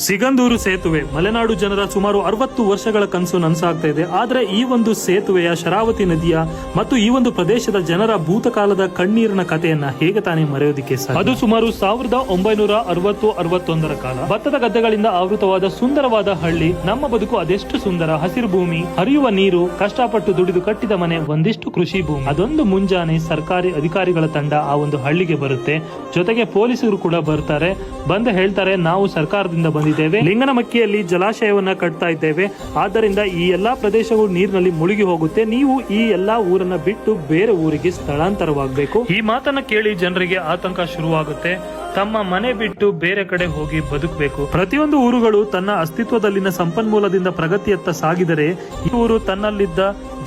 ಸಿಗಂದೂರು ಸೇತುವೆ ಮಲೆನಾಡು ಜನರ ಸುಮಾರು 60 ವರ್ಷಗಳ ಕನಸು ನನಸಾಗ್ತಾ ಇದೆ. ಆದ್ರೆ ಈ ಒಂದು ಸೇತುವೆಯ ಶರಾವತಿ ನದಿಯ ಮತ್ತು ಈ ಒಂದು ಪ್ರದೇಶದ ಜನರ ಭೂತಕಾಲದ ಕಣ್ಣೀರಿನ ಕಥೆಯನ್ನ ಹೇಗೆ ತಾನೇ ಮರೆಯೋದಿಕ್ಕೆ ಸಾಧ್ಯ? ಅದು ಸುಮಾರು 1960-61 ಕಾಲ. ಭತ್ತದ ಗದ್ದೆಗಳಿಂದ ಆವೃತವಾದ ಸುಂದರವಾದ ಹಳ್ಳಿ. ನಮ್ಮ ಬದುಕು ಅದೆಷ್ಟು ಸುಂದರ. ಹಸಿರು ಭೂಮಿ, ಹರಿಯುವ ನೀರು, ಕಷ್ಟಪಟ್ಟು ದುಡಿದು ಕಟ್ಟಿದ ಮನೆ, ಒಂದಿಷ್ಟು ಕೃಷಿ ಭೂಮಿ. ಅದೊಂದು ಮುಂಜಾನೆ ಸರ್ಕಾರಿ ಅಧಿಕಾರಿಗಳ ತಂಡ ಆ ಒಂದು ಹಳ್ಳಿಗೆ ಬರುತ್ತೆ. ಜೊತೆಗೆ ಪೊಲೀಸರು ಕೂಡ ಬರ್ತಾರೆ. ಬಂದು ಹೇಳ್ತಾರೆ, ನಾವು ಸರ್ಕಾರದಿಂದ ಬಂದಿದ್ದೇವೆ, ಲಿಂಗನಮಕ್ಕಿಯಲ್ಲಿ ಜಲಾಶಯವನ್ನ ಕಟ್ತಾ ಇದ್ದೇವೆ, ಆದ್ದರಿಂದ ಈ ಎಲ್ಲಾ ಪ್ರದೇಶಗಳು ನೀರಿನಲ್ಲಿ ಮುಳುಗಿ ಹೋಗುತ್ತೆ, ನೀವು ಈ ಎಲ್ಲಾ ಊರನ್ನ ಬಿಟ್ಟು ಬೇರೆ ಊರಿಗೆ ಸ್ಥಳಾಂತರವಾಗಬೇಕು. ಈ ಮಾತನ್ನ ಕೇಳಿ ಜನರಿಗೆ ಆತಂಕ ಶುರುವಾಗುತ್ತೆ. ತಮ್ಮ ಮನೆ ಬಿಟ್ಟು ಬೇರೆ ಕಡೆ ಹೋಗಿ ಬದುಕಬೇಕು. ಪ್ರತಿಯೊಂದು ಊರುಗಳು ತನ್ನ ಅಸ್ತಿತ್ವದಲ್ಲಿನ ಸಂಪನ್ಮೂಲದಿಂದ ಪ್ರಗತಿಯತ್ತ ಸಾಗಿದರೆ ಈ ಊರು ತನ್ನಲ್ಲಿದ್ದ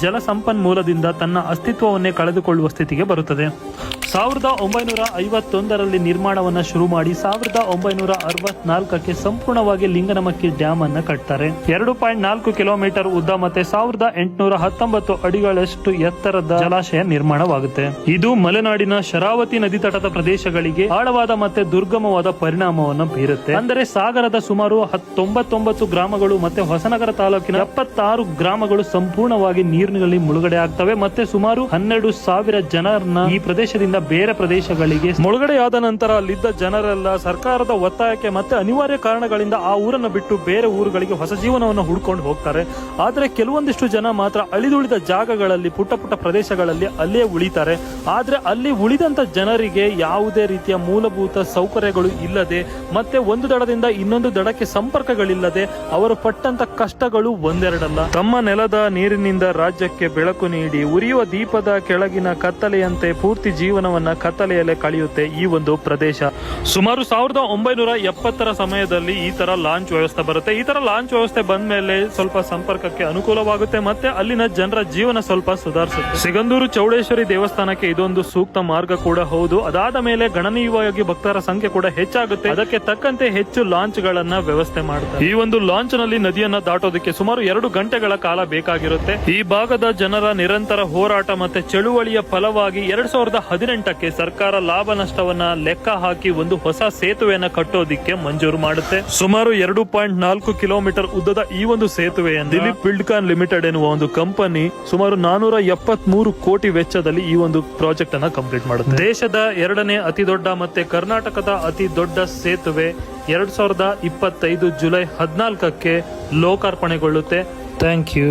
ಜಲ ಸಂಪನ್ಮೂಲದಿಂದ ತನ್ನ ಅಸ್ತಿತ್ವವನ್ನೇ ಕಳೆದುಕೊಳ್ಳುವ ಸ್ಥಿತಿಗೆ ಬರುತ್ತದೆ. 1951ರಲ್ಲಿ ನಿರ್ಮಾಣವನ್ನ ಶುರು ಮಾಡಿ 1964ಕ್ಕೆ ಸಂಪೂರ್ಣವಾಗಿ ಲಿಂಗನಮಕ್ಕಿ ಡ್ಯಾಮ್ ಅನ್ನ ಕಟ್ತಾರೆ. 2.4 ಕಿಲೋಮೀಟರ್ ಉದ್ದ ಮತ್ತೆ 1819 ಅಡಿಗಳಷ್ಟು ಎತ್ತರದ ಜಲಾಶಯ ನಿರ್ಮಾಣವಾಗುತ್ತೆ. ಇದು ಮಲೆನಾಡಿನ ಶರಾವತಿ ನದಿ ತಟದ ಪ್ರದೇಶಗಳಿಗೆ ಆಳವಾದ ಮತ್ತೆ ದುರ್ಗಮವಾದ ಪರಿಣಾಮವನ್ನು ಬೀರುತ್ತೆ. ಅಂದರೆ ಸಾಗರದ ಸುಮಾರು 99 ಗ್ರಾಮಗಳು ಮತ್ತೆ ಹೊಸನಗರ ತಾಲೂಕಿನ 76 ಗ್ರಾಮಗಳು ಸಂಪೂರ್ಣವಾಗಿ ನೀರಿನಲ್ಲಿ ಮುಳುಗಡೆ ಆಗ್ತವೆ. ಮತ್ತೆ ಸುಮಾರು 12,000 ಜನರನ್ನ ಈ ಪ್ರದೇಶದಿಂದ ಬೇರೆ ಪ್ರದೇಶಗಳಿಗೆ ಮುಳುಗಡೆಯಾದ ನಂತರ ಅಲ್ಲಿದ್ದ ಜನರೆಲ್ಲ ಸರ್ಕಾರದ ಒತ್ತಾಯಕ್ಕೆ ಮತ್ತೆ ಅನಿವಾರ್ಯ ಕಾರಣಗಳಿಂದ ಆ ಊರನ್ನು ಬಿಟ್ಟು ಬೇರೆ ಊರುಗಳಿಗೆ ಹೊಸ ಜೀವನವನ್ನು ಹುಡ್ಕೊಂಡು ಹೋಗ್ತಾರೆ. ಆದ್ರೆ ಕೆಲವೊಂದಿಷ್ಟು ಜನ ಮಾತ್ರ ಅಳಿದುಳಿದ ಜಾಗಗಳಲ್ಲಿ, ಪುಟ್ಟ ಪುಟ್ಟ ಪ್ರದೇಶಗಳಲ್ಲಿ ಅಲ್ಲೇ ಉಳಿತಾರೆ. ಆದ್ರೆ ಅಲ್ಲಿ ಉಳಿದಂತ ಜನರಿಗೆ ಯಾವುದೇ ರೀತಿಯ ಮೂಲಭೂತ ಸೌಕರ್ಯಗಳು ಇಲ್ಲದೆ ಮತ್ತೆ ಒಂದು ದಡದಿಂದ ಇನ್ನೊಂದು ದಡಕ್ಕೆ ಸಂಪರ್ಕಗಳಿಲ್ಲದೆ ಅವರು ಪಟ್ಟಂತ ಕಷ್ಟಗಳು ಒಂದೆರಡಲ್ಲ. ತಮ್ಮ ನೆಲದ ನೀರಿನಿಂದ ರಾಜ್ಯಕ್ಕೆ ಬೆಳಕು ನೀಡಿ ಉರಿಯುವ ದೀಪದ ಕೆಳಗಿನ ಕತ್ತಲೆಯಂತೆ ಪೂರ್ತಿ ಜೀವನವನ್ನ ಕತ್ತಲೆಯಲ್ಲೇ ಕಳೆಯುತ್ತೆ ಈ ಒಂದು ಪ್ರದೇಶ. ಸುಮಾರು 1970ರ ಸಮಯದಲ್ಲಿ ಈ ತರ ಲಾಂಚ್ ವ್ಯವಸ್ಥೆ ಬರುತ್ತೆ. ಈ ತರ ಲಾಂಚ್ ವ್ಯವಸ್ಥೆ ಬಂದ ಮೇಲೆ ಸ್ವಲ್ಪ ಸಂಪರ್ಕಕ್ಕೆ ಅನುಕೂಲವಾಗುತ್ತೆ ಮತ್ತೆ ಅಲ್ಲಿನ ಜನರ ಜೀವನ ಸ್ವಲ್ಪ ಸುಧಾರಿಸುತ್ತೆ. ಸಿಗಂದೂರು ಚೌಡೇಶ್ವರಿ ದೇವಸ್ಥಾನಕ್ಕೆ ಇದೊಂದು ಸೂಕ್ತ ಮಾರ್ಗ ಕೂಡ ಹೌದು. ಅದಾದ ಮೇಲೆ ಗಣನೀಯವಾಗಿ ಭಕ್ತರ ಸಂಖ್ಯೆ ಕೂಡ ಹೆಚ್ಚಾಗುತ್ತೆ. ಅದಕ್ಕೆ ತಕ್ಕಂತೆ ಹೆಚ್ಚು ಲಾಂಚ್ ಗಳನ್ನ ವ್ಯವಸ್ಥೆ ಮಾಡುತ್ತಾರೆ. ಈ ಒಂದು ಲಾಂಚ್ ನಲ್ಲಿ ನದಿಯನ್ನ ದಾಟೋದಕ್ಕೆ ಸುಮಾರು 2 ಗಂಟೆಗಳ ಕಾಲ ಬೇಕಾಗಿರುತ್ತೆ. ಈ ಭಾಗದ ಜನರ ನಿರಂತರ ಹೋರಾಟ ಮತ್ತೆ ಚಳುವಳಿಯ ಫಲವಾಗಿ 2018ಕ್ಕೆ ಸರ್ಕಾರ ಲಾಭ ನಷ್ಟವನ್ನ ಲೆಕ್ಕ ಹಾಕಿ ಒಂದು ಹೊಸ ಸೇತುವೆಯನ್ನ ಕಟ್ಟೋದಿಕ್ಕೆ ಮಂಜೂರು ಮಾಡುತ್ತೆ. ಸುಮಾರು 2.4 ಕಿಲೋಮೀಟರ್ ಉದ್ದದ ಈ ಒಂದು ಸೇತುವೆಯನ್ನು ದಿಲೀಪ್ ಬಿಲ್ಡ್ಕಾನ್ ಲಿಮಿಟೆಡ್ ಎನ್ನುವ ಒಂದು ಕಂಪನಿ ಸುಮಾರು 473 ಕೋಟಿ ವೆಚ್ಚದಲ್ಲಿ ಈ ಒಂದು ಪ್ರಾಜೆಕ್ಟ್ ಅನ್ನ ಕಂಪ್ಲೀಟ್ ಮಾಡುತ್ತೆ. ದೇಶದ 2ನೇ ಅತಿ ದೊಡ್ಡ ಮತ್ತೆ ಕರ್ನಾಟಕದ ಅತಿ ದೊಡ್ಡ ಸೇತುವೆ 2025 ಜುಲೈ 14ಕ್ಕೆ ಲೋಕಾರ್ಪಣೆಗೊಳ್ಳುತ್ತೆ. Thank you.